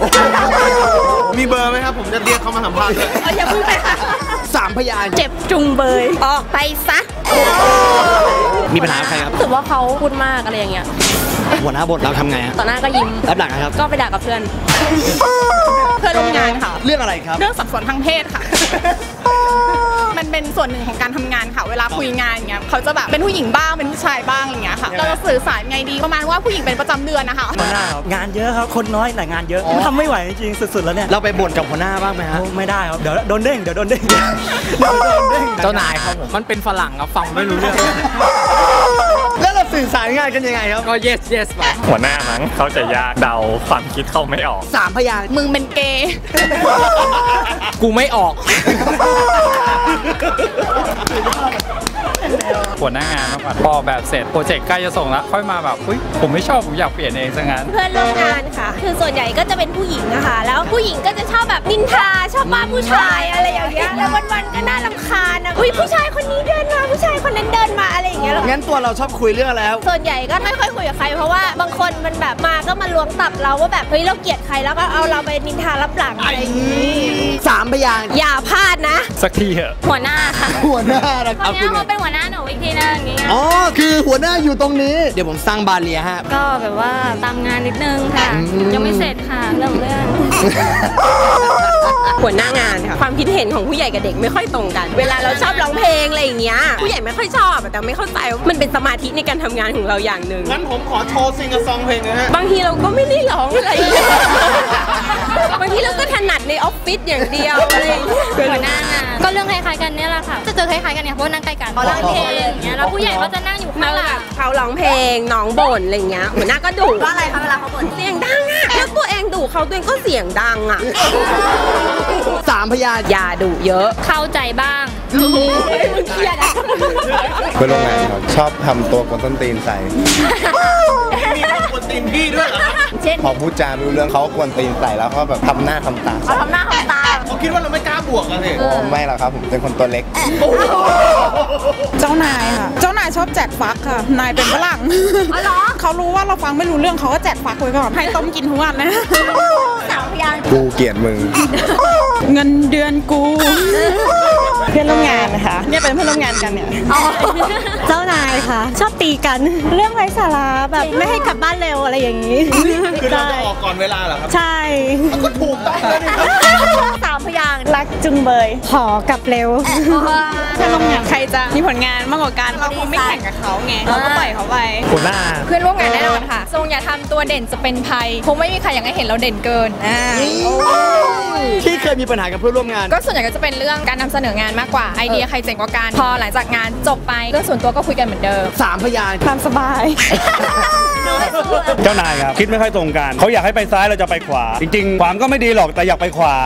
มีเบอร์ไหมครับผมจะเรียกเขามาสัมภาษณ์ด้วย อย่าพูดไปค่ะ 3 พยางค์ เจ็บจุงเบยออกไปซะ มีปัญหากับใครครับ รู้สึกว่าเขาพูดมากอะไรอย่างเงี้ย หัวหน้าบทเราทำไงฮะ ต่อหน้าก็ยิ้ม รับหลังนะครับ ก็ไปด่ากับเพื่อน เพื่อนร่วมงานค่ะ เรื่องอะไรครับ เรื่องสับสนทางเพศค่ะ มันเป็นส่วนหนึ่งของการทำงานค่ะ เวลาคุยงานอย่างเงี้ยเขาจะแบบเป็นผู้หญิงบ้างเป็นผู้ชายบ้างอย่างเงี้ยค่ะ เราจะสื่อสารไงดีประมาณว่าผู้หญิงเป็นประจำเดือนนะคะ หัวหน้าครับงานเยอะครับคนน้อยแต่งานเยอะทำไม่ไหวจริงๆสุดๆแล้วเนี่ย เราไปบ่นกับหัวหน้าบ้างไหมฮะ ไม่ได้ครับเดี๋ยวโดนเด้ง เจ้านายครับผมมันเป็นฝรั่งครับฟังไม่รู้เรื่อง แล้วเราสื่อสารงานกันยังไงครับ ก็ yes yes ไป หัวหน้ามั้งเขาจะยากเดาความคิดเขาไม่ออก 3 พยางค์ มึงเป็นเกย์ กูไม่ออก หัวหน้างานมากกว่าพอแบบเสร็จโปรเจกต์ใกล้จะส่งแล้วค่อยมาแบบอุ๊ยผมไม่ชอบผมอยากเปลี่ยนเองซะงั้น เพื่อนร่วมงานค่ะ คือส่วนใหญ่ก็จะเป็นผู้หญิงนะคะแล้วผู้หญิงก็จะชอบแบบนินทาชอบว่าผู้ชายอะไรอย่างเงี้ยแล้ววันๆก็น่ารำคาญนะอุ้ยผู้ชายคนนี้เดินมาผู้ชายคนนั้นเดินมาอะไรอย่างเงี้ย งั้นตัวเราชอบคุยเรื่องอะไรครับ ส่วนใหญ่ก็ไม่ค่อยคุยกับใครเพราะว่าบางคนมันแบบมาก็มาล้วงตับเราว่าแบบเฮ้ยเราเกลียดใครแล้วก็เอาเราไปนินทารับหลังอะไรอย่างงี้ 3 พยางค์ อย่าพลาดนะ สักทีเหอะ หัวหน้าค่ะ หัวหน้านะ คนนี้เขาเป็นหัวหน้าหนูอีกทีนึงอย่างเงี้ย อ๋อคือหัวหน้าอยู่ตรงนี้เดี๋ยวผมสร้างบาเรียฮะ ก็แบบว่าตามงานนิดนึงค่ะยังไม่เสร็จค่ะเรื่อง หัวหน้างานค่ะความคิดเห็นของผู้ใหญ่กับเด็กไม่ค่อยตรงกันเวลาเราชอบร้องเพลงอะไรอย่างเงี้ยผู้ใหญ่ไม่ค่อยชอบแต่ไม่เข้าใจว่ามันเป็นสมาธิในการทำงานของเราอย่างหนึ่ง งั้นผมขอโชว์ซิงกับซองเพลงนะฮะ บางทีเราก็ไม่ได้ร้องอะไรบางทีเราก็ถนัดในออฟฟิศอย่างเดียวอะไรหัวหน้างานก็เรื่องคล้ายๆกันเนี่ยแหละค่ะจะเจอคล้ายๆกันเนี่ยเพราะนั่งใกล้กันร้องเพลงอย่างเงี้ยแล้วผู้ใหญ่ก็จะนั่งอยู่ข้างหลังเขาร้องเพลงน้องบ่นอะไรเงี้ยหัวหน้าก็ดุ ว่าอะไรคะเวลาเขาบ่น เสียงดังอะแล้วตัวเองดุเขาตัวเองก็เสียงดังอะ 3 พยางค์ อย่าดุเยอะ เข้าใจบ้างมึงเครียดอะ เพื่อนร่วมงานครับชอบทำตัวกวนต้นตีนใส่ มีคนกวนตีนพี่ด้วยเหรอครับ เช่น พอพูดจาไม่รู้เรื่องเขาก็กวนตีนใส่แล้วเขาแบบทำหน้าทำตา เขาทำหน้าทำตา เขาคิดว่าเราไม่กล้าบวกกันเลย โอ้ไม่หรอกครับผมเป็นคนตัวเล็ก เจ้านายค่ะ เจ้านายชอบแจกฟักค่ะ นายเป็นฝรั่งเขารู้ว่าเราฟังไม่รู้เรื่องเขาก็แจกฟักไว้ก่อนให้ต้มกินทุกวันนะ 3 พยางค์ กูเกลียดมึง เงินเดือนกู เพื่อนร่วมงานนะคะเนี่ยเป็นเพื่อนร่วมงานกันเนี่ยเจ้านายค่ะชอบตีกันเรื่องไร้สาระแบบไม่ให้กลับบ้านเร็วอะไรอย่างนี้ คือเราจะออกก่อนเวลาเหรอครับ ใช่ ก็ถูกต้องเลยครับ 3 พยางค์ รักจุงเบยขอกลับเร็วเพื่อนร่วมงานใครจะมีผลงานมากกว่ากันเราคงไม่แข่งกับเขาไงเราก็ปล่อยเขาไป หัวหน้า เพื่อนร่วมงานแน่นอนค่ะทรงอย่าทำตัวเด่นจะเป็นภัยคงไม่มีใครอยากให้เห็นเราเด่นเกิน ที่เคยมีปัญหากับเพื่อนร่วมงาน ก็ส่วนใหญ่ก็จะเป็นเรื่องการนำเสนองานมากกว่าไอเดียใครเจ๋งกว่ากันพอหลังจากงานจบไปเรื่องส่วนตัวก็คุยกันเหมือนเดิม 3 พยางค์ ความสบาย เจ้านายครับคิดไม่ค่อยตรงกันเขาอยากให้ไปซ้ายเราจะไปขวา จริงๆขวามก็ไม่ดีหรอกแต่อยากไปขวา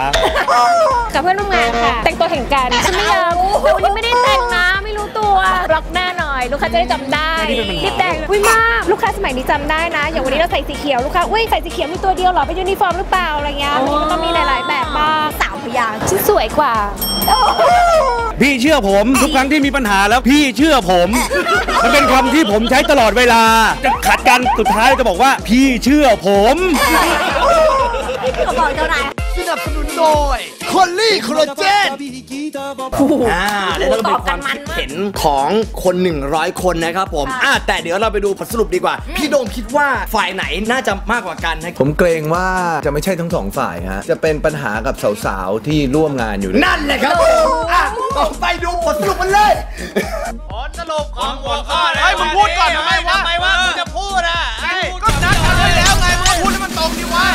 กับเพื่อนร่วมงานค่ะแต่งตัวแข่งกันฉันไม่ยอมวันนี้ไม่ได้แต่งนะไม่รู้ตัวล็อกหน้าหน่อยลูกค้าจะได้จำได้รีบแต่งอุ้ยมากลูกค้าสมัยนี้จำได้นะอย่างวันนี้เราใส่สีเขียวลูกค้าอุ้ยใส่สีเขียวมีตัวเดียวเหรอเป็นยูนิฟอร์มหรือเปล่าอะไรเงี้ยมันต้องมีหลายๆแบบบ้าง3 พยางค์ ฉันสวยกว่า พี่เชื่อผมทุกครั้งที่มีปัญหาแล้วพี่เชื่อผมมันเป็นคำที่ผมใช้ตลอดเวลาจะขัดกันสุดท้ายจะบอกว่าพี่เชื่อผม เขาบอกเจ้านาย สนับสนุนโดยคอลลี่คอลลาเจนเดี๋ยวเราไปดูความคิดเห็นของคน 100 คนนะครับผมแต่เดี๋ยวเราไปดูผลสรุปดีกว่าพี่โดมคิดว่าฝ่ายไหนน่าจะมากกว่ากันนะ ผมเกรงว่าจะไม่ใช่ทั้งสองฝ่ายฮะจะเป็นปัญหากับสาวๆที่ร่วมงานอยู่ด้วย นั่นแหละครับผมไปดูผลสรุปกันเลย ผลสรุปของหัวข้อเลยมึงพูดก่อนทำไมวะมึงจะพูดอ่ะก็นัดกันไว้แล้วไงมึงพูดให้มันตรงดิวะ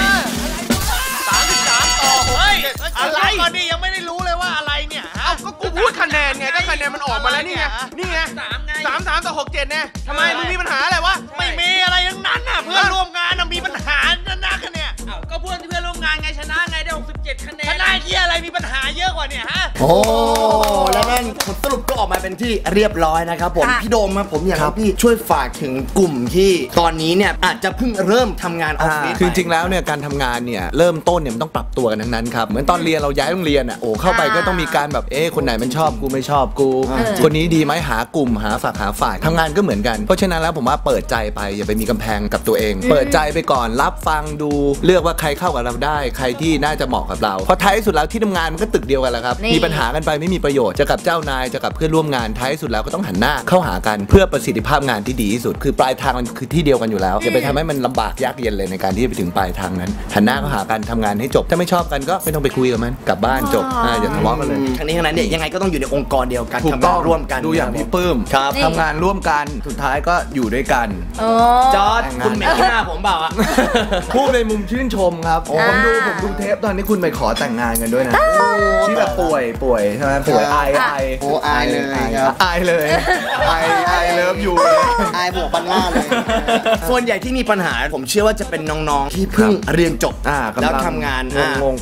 33 ต่อ เฮ้ยอะไรก่อนดิยังไม่ได้รู้เลยว่าอะไรเนี่ยเอ้าก็กูพูดคะแนนไงก็คะแนนมันออกมาแล้วนี่ไง33 ต่อ 67เนี่ยทำไมมึงมีปัญหาอะไรวะไม่มีอะไรทั้งนั้นน่ะเพื่อนร่วมงานมีปัญหานักกันเนี่ยก็เพื่อนร่วมงานไงชนะไงได้67 คะแนนชนะเหี้ยอะไรมีปัญหาเยอะกว่าเนี่ยฮะโอ้แล้วนั่นผลสรุปก็ออกมาเป็นที่เรียบร้อยนะครับผมพี่โดมครับผมอยากให้พี่ช่วยฝากถึงกลุ่มที่ตอนนี้เนี่ยอาจจะเพิ่งเริ่มทำงานออฟฟิศ คือจริงๆแล้วเนี่ยการทำงานเนี่ยเริ่มต้นเนี่ยมันต้องปรับตัวกันทั้งนั้นครับเหมือนตอนเรียนเราย้ายโรงเรียนอ่ะโอ้เข้าไปก็ต้องมีการแบบคนไหนมันชอบกูไม่ชอบกูคนนี้ดีไหมหากลุ่มหาฝักหาฝ่ายทำงานก็เหมือนกันเพราะฉะนั้นแล้วผมว่าเปิดใจไปอย่าไปมีกำแพงกับตัวเองเปิดใจไปก่อนรับฟังดูเลือกว่าใครเข้ากับเราได้ใครที่น่าจะเหมาะกับเราเพราะท้ายสุดแล้วที่ทำงานมันก็ตึกเดียวกันแหละครับมีปัญหากันไปไม่มีประโยชน์จะกับเจ้านายจะกับเพื่อนร่วมงานท้ายสุดแล้วก็ต้องหันหน้าเข้าหากันเพื่อประสิทธิภาพงานที่ดีที่สุดคือปลายทางมันคือที่เดียวกันอยู่แล้วอย่าไปทำให้มันลำบากยากเย็นเลยในการที่จะไปถึงปลายทางนั้นหันหน้าเข้าหากันทำงานให้จบถ้าไม่ชอบกันก็ไม่ต้องไปคุยกับมันกลับบ้านจบอย่าทะเลาะกันเลยทั้งนี้ทั้งนั้นเนี่ยยังไงก็ต้องอยู่ในองค์กรเดียวกันทำงานร่วมกันดูอย่างพี่ปื้มทำงานร่วมกันสุดท้ายก็อยู่ด้วยกันจอร์จคุณเหม็นหน้าผมเปล่าอ่ะพูดในมุมชื่นชมครับผมดูเทปตอนนี้คุณไปขอแต่งงานกันด้วยนะที่แบบป่วยใช่ไหมป่วยไอโอ้อายเลย ครับอายเลยอายเลิฟอยู่อายบวกปันล่าเลย ส่วนใหญ่ที่มีปัญหาผมเชื่อว่าจะเป็นน้องๆที่เพิ่งเรียนจบแล้วทำงาน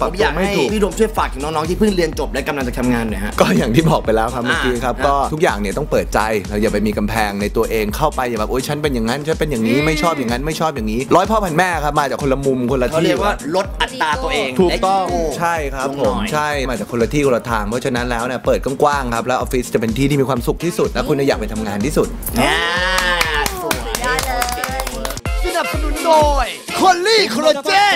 ผมอยากให้พี่โดมช่วยฝากถึงน้องๆที่เพิ่งเรียนจบและกำลังจะทำงานหน่อยฮะก็อย่างที่บอกไปแล้วครับเมื่อกี้ครับก็ทุกอย่างเนี่ยต้องเปิดใจเราอย่าไปมีกำแพงในตัวเองเข้าไปอย่าแบบโอ๊ยฉันเป็นอย่างนั้นฉันเป็นอย่างนี้ไม่ชอบอย่างนั้นไม่ชอบอย่างนี้ร้อยพ่อพันแม่ครับมาจากคนละมุมคนละที่เขาเรียกว่าลดอัตราตัวเอง ถูกต้องใช่ครับผมใช่มาจากคนละที่คนละทางเพราะฉะนั้นแล้วเนี่ยเปิดกว้างๆครับแล้วออฟฟิศจะเป็นที่ที่มีความสุขที่สุดและคุณอยากไปทำงานที่สุดสนับสนุนโดยคอลลี่คอลลาเจน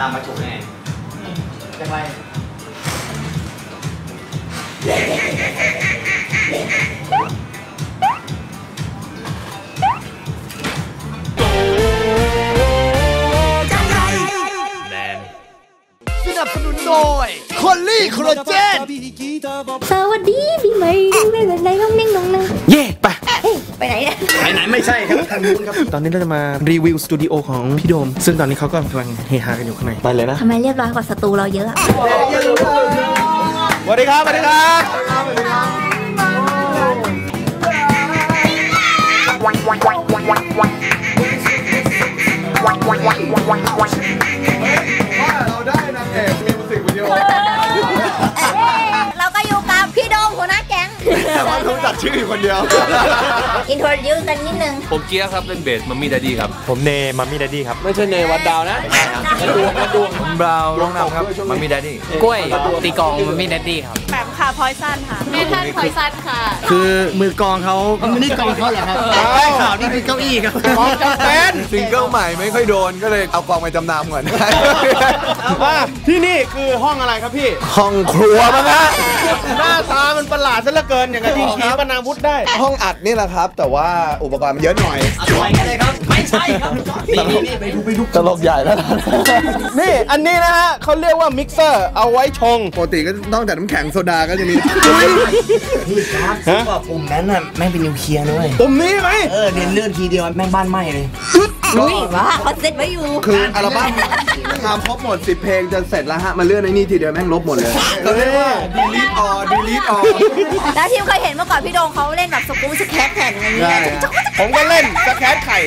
ตามมาถูกไงจังไรสนับสนุนโดยคอลลี่คอลลาเจนสวัสดีพี่ใหม่ไม่เป็นไรน้องนิ่งน้องนึงเย่ไปไปไหนเนี่ยไปไหนไม่ใช่ครับทางนู้นครับตอนนี้เราจะมารีวิวสตูดิโอของพี่โดมซึ่งตอนนี้เขาก็กำลังเฮฮากันอยู่ข้างในไปเลยนะทำไมเรียบร้อยกว่าสตูเราเยอะสวัสดีครับสวัสดีครับเราได้นางเอกมีมิวสิกวิดีโอเราก็อยู่กับพี่โดมหัวหน้าแก๊งแต่ว่าต้องจัดชื่ออยู่คนเดียวอินโทรดิวกันนิดนึงผมเกียร์ครับเล่นเบสมัมมี่ดัดดี้ครับผมเนมัมมี่ดัดดี้ครับไม่ใช่เนวัดดาวนะมาดวงบราวร้องนำครับมัมมี่ดัดดี้กล้วยตีกองมัมมี่ดัดดี้ครับแบบค่ะพอยซันค่ะเมทัลพอยซันค่ะคือมือกองเขาไม่ได้กองเขาเหรอครับข่าวนี่คือเก้าอี้ครับกองจำเป็นซิงเกิลใหม่ไม่ค่อยโดนก็เลยเอากองไปจำนำก่อนที่นี่คือห้องอะไรครับพี่ห้องครัวมั้งฮะหน้าตามันประหลาดซะเหลือเกินอย่างกับที่ขีปนาวุธได้ห้องอัดนี่แหละครับแต่ว่าอุปกรณ์มันเยอะหน่อยอะไรกันเลยครับไม่ใช่ครับนี่ไปดูตลกใหญ่แล้วนี่อันนี้นะฮะเขาเรียกว่ามิกเซอร์เอาไว้ชงปกติก็ต้องแต่น้ำแข็งโซดาก็ ก็จะมี พี่ครับผมบอกปุ่มนั้นน่ะแม่งเป็นนิวเคลียร์ด้วย ปุ่มนี้ไหม เดินเลื่อนทีเดียวแม่งบ้านไหม้เลย อุ้ยว่าเขาเซ็ตไว้อยู่ คืออัลบั้มทำครบหมด10 เพลงจะเสร็จแล้วฮะมาเลื่อนไอ้นี่ทีเดียวแม่งลบหมดเลยเรียกว่า delete all delete all แล้วทีมเคยเห็นเมื่อก่อนพี่โดงเขาเล่นแบบสกู๊สแครปแผ่นอะไรอย่างเงี้ย ผมก็เล่นสแครปไข่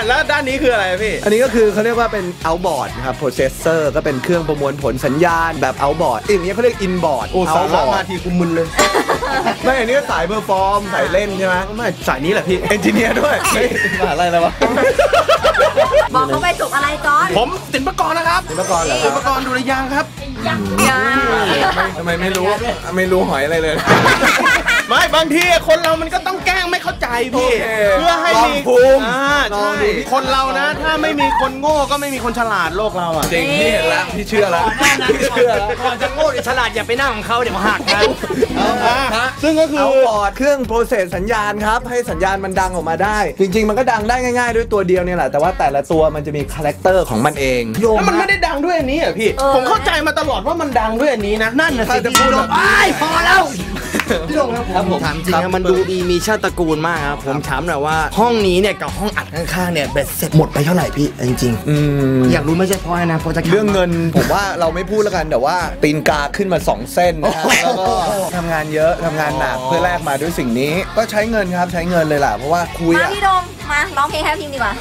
แล้วด้านนี้คืออะไรพี่ อันนี้ก็คือเขาเรียกว่าเป็น outboard ครับ processor ก็เป็นเครื่องประมวลผลสัญญาณแบบ outboard อย่างเงี้ยเขาเรียก inboard โอ้สาระมาทีกูมึนเลย ไม่อันนี้ก็สายเพอร์ฟอร์มสายเล่นใช่ไหมไม่สายนี้แหละพี่เอนจิเนียร์ด้วยมหาลัยอะไรวะ บอกเขาไปจบอะไรก่อน ผมศิลปากรนะครับ ศิลปากรเหรอ ศิลปากรดุริยางค์ครับ ทำไมไม่รู้หอยอะไรเลย ไม่บางทีคนเรามันก็ต้องแกล้งไม่เข้าใจพี่เพื่อให้มีภูมิ ใช่คนเรานะถ้าไม่มีคนโง่ก็ไม่มีคนฉลาดโลกเราอ่ะ จริงพี่เห็นแล้วพี่เชื่อแล้วก่อนจะโง่ฉลาดอย่าไปนั่งของเขาเดี๋ยวหักนะซึ่งก็คือ เอาบอร์ดเครื่องโปรเซสสัญญาณครับให้สัญญาณมันดังออกมาได้จริงๆมันก็ดังได้ง่ายๆด้วยตัวเดียวเนี่ยแหละแต่ว่าแต่ละตัวมันจะมีคาแรคเตอร์ของมันเองแล้วมันไม่ได้ดังด้วยอันนี้เหรอพี่ผมเข้าใจมาตลอดว่ามันดังด้วยอันนี้นะนั่นน่ะสิพี่โดมพอแล้วพี่โดมครับผมถามจริงนะมันดูดีมีชาติตระกูลมากครับผมถามหน่อยว่าห้องนี้เนี่ยกับห้องอัดข้างๆเนี่ยเบ็ดเสร็จหมดไปเท่าไหร่พี่จริงๆอยากรู้ไม่ใช่เพราะนะเพราะจะเรื่องเงินผมว่าเราไม่พูดแล้วกันแต่ว่าตีนกาขึ้นมา2 เส้นนะครับแล้วก็ทำงานเยอะทำงานหนักเพื่อแลกมาด้วยสิ่งนี้ก็ใช้เงินครับใช้เงินเลยล่ะเพราะว่าคุย มาพี่โดมมาร้องเพลงให้ทีมดีกว่า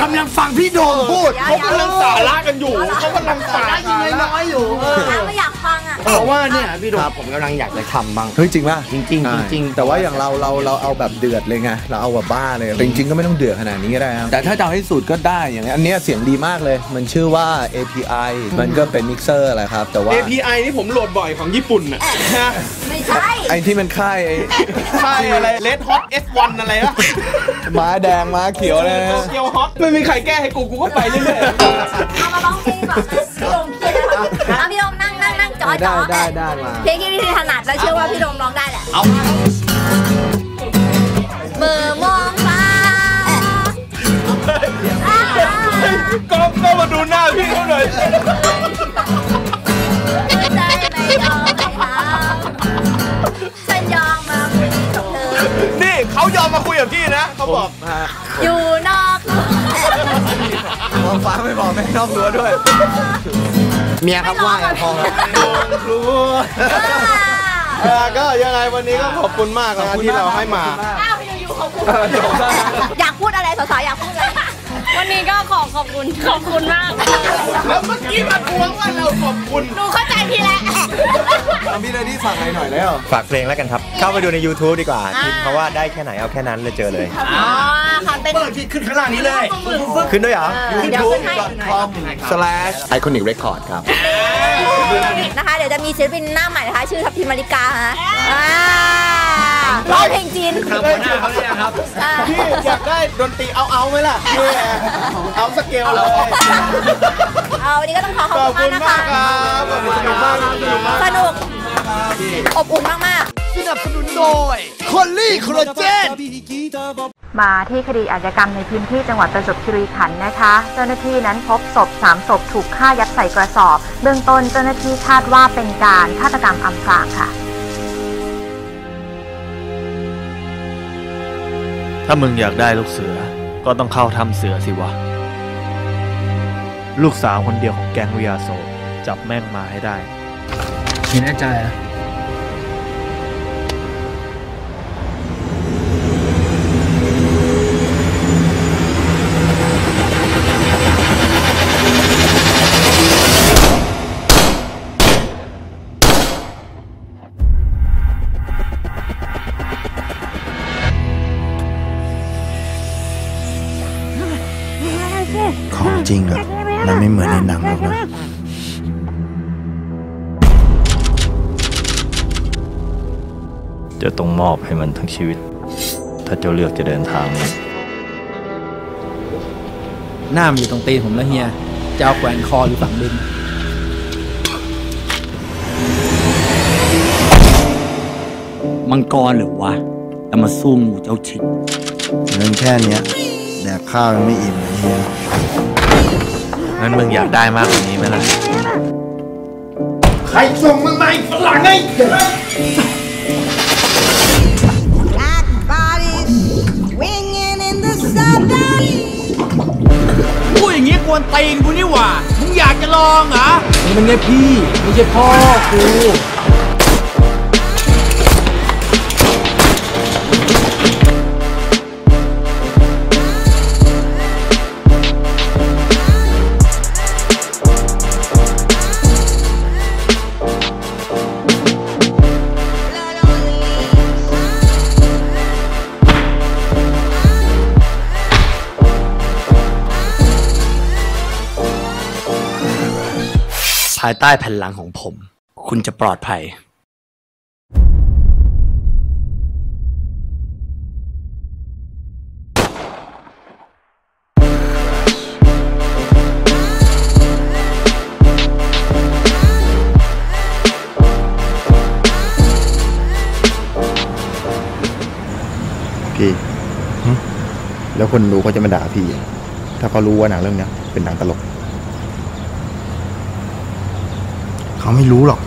ก ำลังฟังพี่โดมพูด เขากำลังสาระกันอยู่เขากำลังสาระยิงน้อยอยู่ไม่อยากฟังอ่ะเพราะว่าเนี่ยพี่โดมผมกำลังอยากจะทำบ้างเฮ้ยจริงป่ะจริงแต่ว่าอย่างเราเอาแบบเดือดเลยไงเราเอาแบบบ้าเลยจริงๆก็ไม่ต้องเดือดขนาดนี้ก็ได้ครับแต่ถ้าจะให้สุดก็ได้อย่างอันนี้เสียงดีมากเลยมันชื่อว่า API มันก็เป็นมิกเซอร์อะไรครับแต่ว่า API นี่ผมโหลดบ่อยของญี่ปุ่นอ่ะไม่ใช่ไอ้ที่มันค่ายอะไร Red Hot S1 อะไรวะม้าแดงม้าเขียวเลยโตเกียวฮอตไม่มีใครแก้ให้กูก็ไปเรื่อยๆเอามาร้องเพลงก่อนพี่โดมเครียดแล้วพี่โดมนั่งจอยได้มาเพลงที่ถนัดแล้วเชื่อว่าพี่โดมร้องได้แหละเอาเมื่อมองฟ้าก็มาดูหน้าพี่เขาหน่อยใจไม่ยอมไม่ทำฉันยอมมาคุยกับเธอนี่เขายอมมาคุยกับพี่นะเขาบอกอยู่นอกมองฟ้าไม่บอกแม่นอกรั้วด้วยเมียครับว่าพอก็ยังไงวันนี้ก็ขอบคุณมากนะที่เราให้มาอยากพูดอะไรสาวๆอยากพูดอะไรวันนี้ก็ขอบคุณมากแล้วเมื่อกี้มาทวงว่าเราขอบคุณหนูเข้าใจพี่แล้วพี่เลยที่ฝากอะไรหน่อยแล้วฝากเพลงแล้วกันครับเข้าไปดูใน YouTube ดีกว่าเพราะว่าได้แค่ไหนเอาแค่นั้นเลยเจอเลยค่ะเป็นที่ขึ้นข้างล่างนี้เลยขึ้นด้วยเหรอ youtube.com/iconic-record ครับนะคะเดี๋ยวจะมีศิลปินหน้าใหม่นะคะชื่อทัพทิมมาริกาฮะร้องเพลงจีนครับหัวหน้าเขาเนี่ยครับพี่อยากได้ดนตรีเอาไหมล่ะเอาสเกลเลยวันนี้ก็ต้องขอบคุณมากนะคะสนุกอบอุ่นมากๆสนับสนุนโดยคอลลี่คอลลาเจนมาที่คดีอาชญากรรมในพื้นที่จังหวัดประจวบคีรีขันธ์นะคะ เจ้าหน้าที่นั้นพบศพ3 ศพถูกฆ่ายัดใส่กระสอบเบื้องต้นเจ้าหน้าที่คาดว่าเป็นการฆาตกรรมอำพรางค่ะถ้ามึงอยากได้ลูกเสือก็ต้องเข้าถ้ำเสือสิวะลูกสาวคนเดียวของแก๊งวิยาโซจับแม่งมาให้ได้มีแน่ใจอ่ะของจริงอ่ะมันไม่เหมือนในหนังหรอกนะจะต้องมอบให้มันทั้งชีวิตถ้าเจ้าเลือกจะเดินทางหน้ามันอยู่ตรงตีนผมแล้วเฮียจะเอาแขวนคอหรือฝังดินมังกรหรือวะแต่มาสู้งูเจ้าถิ่นเงินแค่เนี้ยแดกข้าวยังไม่อิ่มเลยเฮียงั้นมึงอยากได้มากกว่านี้ไหมล่ะ ใครส่งมึงมาฝรั่งไงพูดอย่างงี้กวนตีนกูนี่หว่ามึงอยากจะลองเหรอมันไงพี่ไม่ใช่พ่อกูภายใต้แผ่นหลังของผมคุณจะปลอดภัยพี่แล้วคนดูเขาจะมาด่าพี่ถ้าเขารู้ว่าหนังเรื่องนี้เป็นหนังตลกเขาไม่รู้หรอก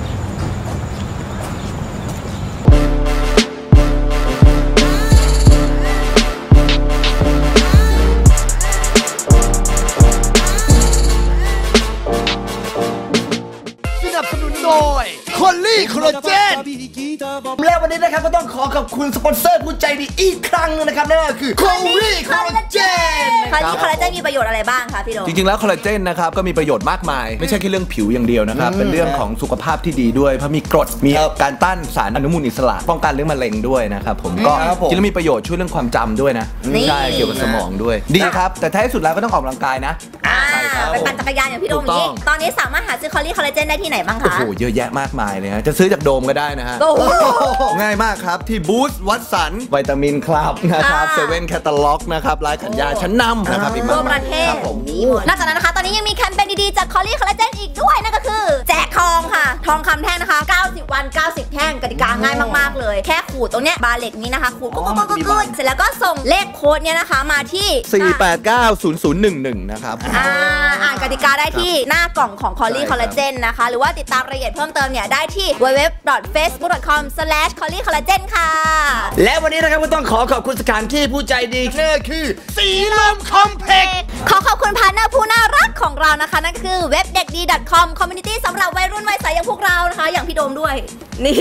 สนับสนุนโดยคอลลี่คอลลาเจนและวันนี้นะครับก็ต้องขอขอบคุณสปอนเซอร์ผู้ใจดีอีกครั้งนึงนะครับนั่นก็คือคอลลี่คอลลาเจนคอลลี่คอลลาเจนมีประโยชน์อะไรบ้างคะพี่โดมจริงๆแล้วคอลลาเจนนะครับก็มีประโยชน์มากมายไม่ใช่แค่เรื่องผิวอย่างเดียวนะครับเป็นเรื่องของสุขภาพที่ดีด้วยเพราะมีกรดมีการต้านสารอนุมูลอิสระป้องกันเรื่องมะเร็งด้วยนะครับผมก็จริงๆแล้วมีประโยชน์ช่วยเรื่องความจำด้วยนะใช่เกี่ยวกับสมองด้วยดีครับแต่ท้ายสุดแล้วก็ต้องออกกำลังกายนะไปปั่นจักรยานอย่างพี่โดมนี้ตอนนี้สามารถหาซื้อคอลลี่คอลลาเจนได้ที่ไหนบ้างคะโอ้โหเยอะแยะมากมายเลยฮะจะซื้อจากโดมก็ได้นะฮะง่ายมากครับที่บูสต์วัตสันวิตามินคลับนะครับเซเว่นแคตตาล็อกนะครับร้านขายยาชั้นนำนะครับอีกมากทั่วประเทศนอกจากนั้นนะคะตอนนี้ยังมีแคมเปญดีๆจากคอลลี่คอลลาเจนอีกด้วยนั่นก็คือแจกทองค่ะทองคำแท่งนะคะ90วัน90แท่งกติกาง่ายมากๆเลยแค่ขูดตรงเนี้ยบาร์เหล็กนี้นะคะขูดกุ๊ดเสร็จแล้วก็ส่งเลขโค้ดเนี้ยนะคะมาที่4890011นะครับอ่านกติกาได้ที่หน้ากล่องของคอลลี่คอลลาเจนนะคะหรือว่าติดตามรายละเอียดเพิ่มเติมเนี่ยได้ที่ www.facebook.com/collycollagen ค่ะและวันนี้นะครับก็ต้องขอขอบคุณสถานที่ผู้ใจดีนั่นคือสีลมคอมเพล็กซ์ขอขอบคุณพาร์ทเนอร์ผู้น่ารักของเรานะคะนั่นคือเว็บเด็กดี .com คอมมูนิตี้สำหรับวัยรุ่นวัยใสอย่างพวกเรานะคะอย่างพี่โดมด้วยนี่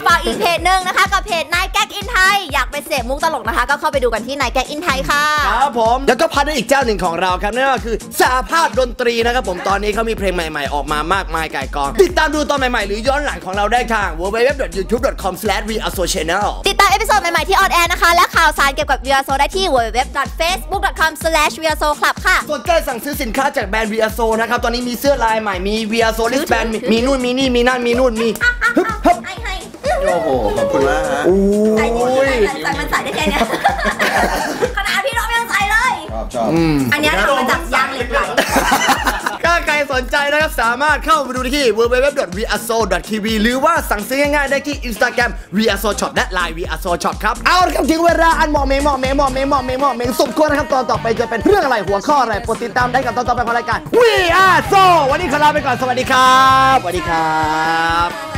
ฝากอีกเพจหนึ่งนะคะกับเพจนายแก๊กอินไทยอยากไปเสพมุกตลกนะคะก็เข้าไปดูกันที่นายแก๊กอินไทยค่ะครับผมแล้วก็พาร์ทเนอร์อีกเจ้าหนึ่งของเราครับนั่นก็คือสหภาพดนตรีนะครับผมตอนนี้เขามีเพลงใหม่ๆออกมามากมายก่ายกองติดตามดูตอนใหม่ๆหรือย้อนหลังของเราได้ทาง www.youtube.com/viasochannel ติดตามเอพิโซดใหม่ๆที่ออนแอร์นะคะและข่าวสารเกี่ยวกับ Viaso ได้ที่ www.facebook.com/viaso club ค่ะส่วนการสั่งซื้อสินค้าจากแบรนด์ Viaso นะครับตอนนี้มีเสื้อลายใหม่มี Viaso Wristband มีนู่นมีนี่มีนั่นมีนู่นมีโอ้โหขอบคุณมากฮะใส่มันใส่ได้แค่นี้ขนาดพี่โดมยังใส่เลยอันนี้ทำมาจากยางเหล็กไหลถ้าใครสนใจนะครับสามารถเข้าไปดูที่ www.viaso.tv หรือว่าสั่งซื้อง่ายๆได้ที่ Instagram Viaso Shop และ Line Viaso Shop ครับเอาละครับถึงเวลาอันเหมาะเมงสมควรนะครับตอนต่อไปจะเป็นเรื่องอะไรหัวข้ออะไรโปรดติดตามได้กับตอนต่อไปของรายการ Viaso วันนี้ขอลาไปก่อนสวัสดีครับ